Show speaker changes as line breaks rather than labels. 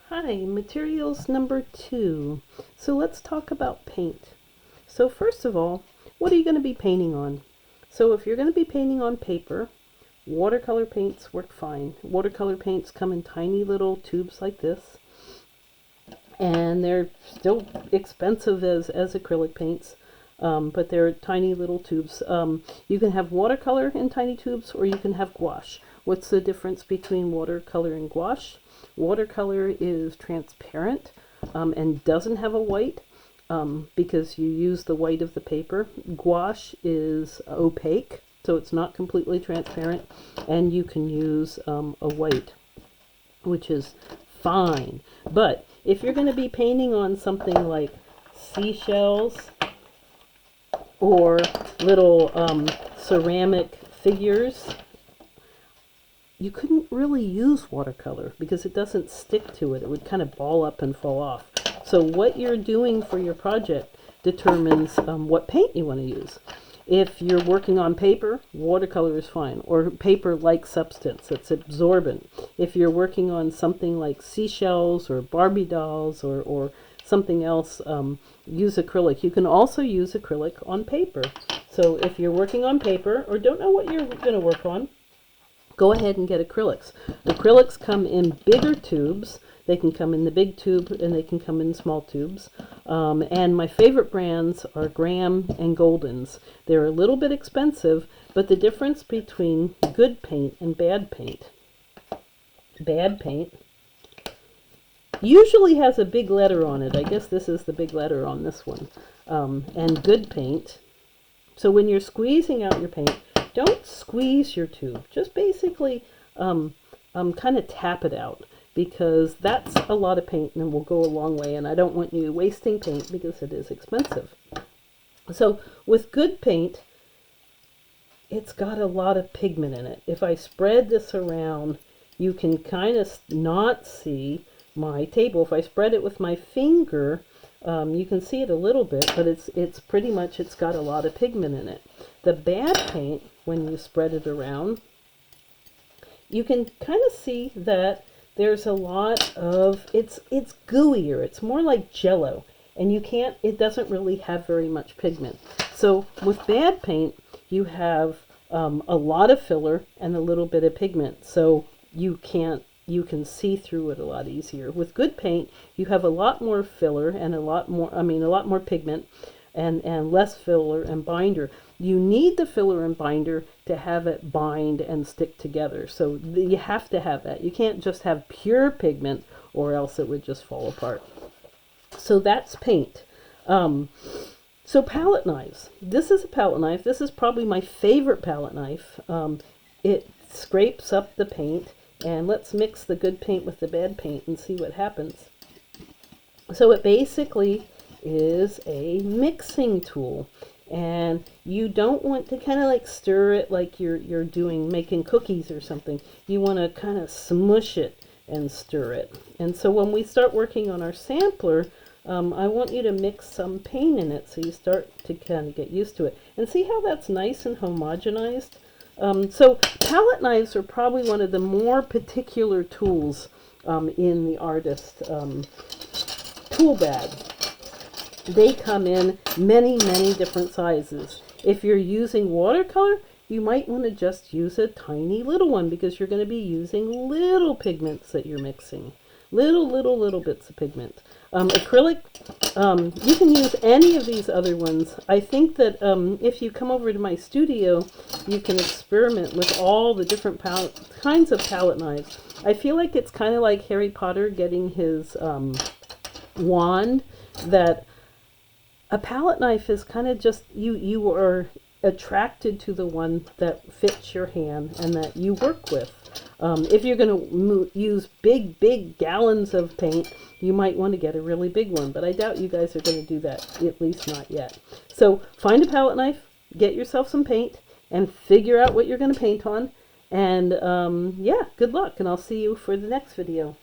Hi, materials number 2. So let's talk about paint. So first of all, what are you going to be painting on? So if you're going to be painting on paper, watercolor paints work fine. Watercolor paints come in tiny little tubes like this, and they're still expensive as acrylic paints, but they're tiny little tubes. You can have watercolor in tiny tubes, or you can have gouache. What's the difference between watercolor and gouache? Watercolor is transparent and doesn't have a white because you use the white of the paper. Gouache is opaque, so it's not completely transparent, and you can use a white, which is fine. But if you're going to be painting on something like seashells or little ceramic figures, you couldn't really use watercolor because it doesn't stick to it. It would kind of ball up and fall off. So what you're doing for your project determines what paint you want to use. If you're working on paper, watercolor is fine, or paper-like substance that's absorbent. If you're working on something like seashells or Barbie dolls or something else, use acrylic. You can also use acrylic on paper. So if you're working on paper or don't know what you're going to work on, go ahead and get acrylics. Acrylics come in bigger tubes. They can come in the big tube and they can come in small tubes. And my favorite brands are Graham and Golden's. They're a little bit expensive, but the difference between good paint and bad paint usually has a big letter on it. I guess this is the big letter on this one. And good paint. So when you're squeezing out your paint, don't squeeze your tube. Just basically kind of tap it out, because that's a lot of paint and it will go a long way, and I don't want you wasting paint because it is expensive. So with good paint, it's got a lot of pigment in it. If I spread this around, you can kind of not see my table. If I spread it with my finger, you can see it a little bit, but it's pretty much, it's got a lot of pigment in it. The bad paint, when you spread it around, you can kind of see that there's a lot of, it's gooier. It's more like Jello, and it doesn't really have very much pigment. So with bad paint, you have a lot of filler and a little bit of pigment. So you can see through it a lot easier. With good paint, you have a lot more filler and a lot more pigment and less filler and binder. You need the filler and binder to have it bind and stick together. So you have to have that. You can't just have pure pigment, or else it would just fall apart. So that's paint. So palette knives. This is a palette knife. This is probably my favorite palette knife. It scrapes up the paint. And let's mix the good paint with the bad paint and see what happens. So it basically is a mixing tool, and you don't want to kind of like stir it like you're making cookies or something. You want to kind of smush it and stir it. And so when we start working on our sampler, I want you to mix some paint in it so you start to kind of get used to it. And see how that's nice and homogenized? So palette knives are probably one of the more particular tools in the artist tool bag. They come in many different sizes. If you're using watercolor, you might want to just use a tiny little one, because you're going to be using little pigments that you're mixing. Little bits of pigment. Acrylic, you can use any of these other ones. I think that if you come over to my studio, you can experiment with all the different kinds of palette knives. I feel like it's kind of like Harry Potter getting his wand, that a palette knife is kind of just, you are attracted to the one that fits your hand and that you work with. If you're going to use big gallons of paint, you might want to get a really big one, but I doubt you guys are going to do that, at least not yet. So find a palette knife, get yourself some paint, and figure out what you're going to paint on. And yeah, good luck, and I'll see you for the next video.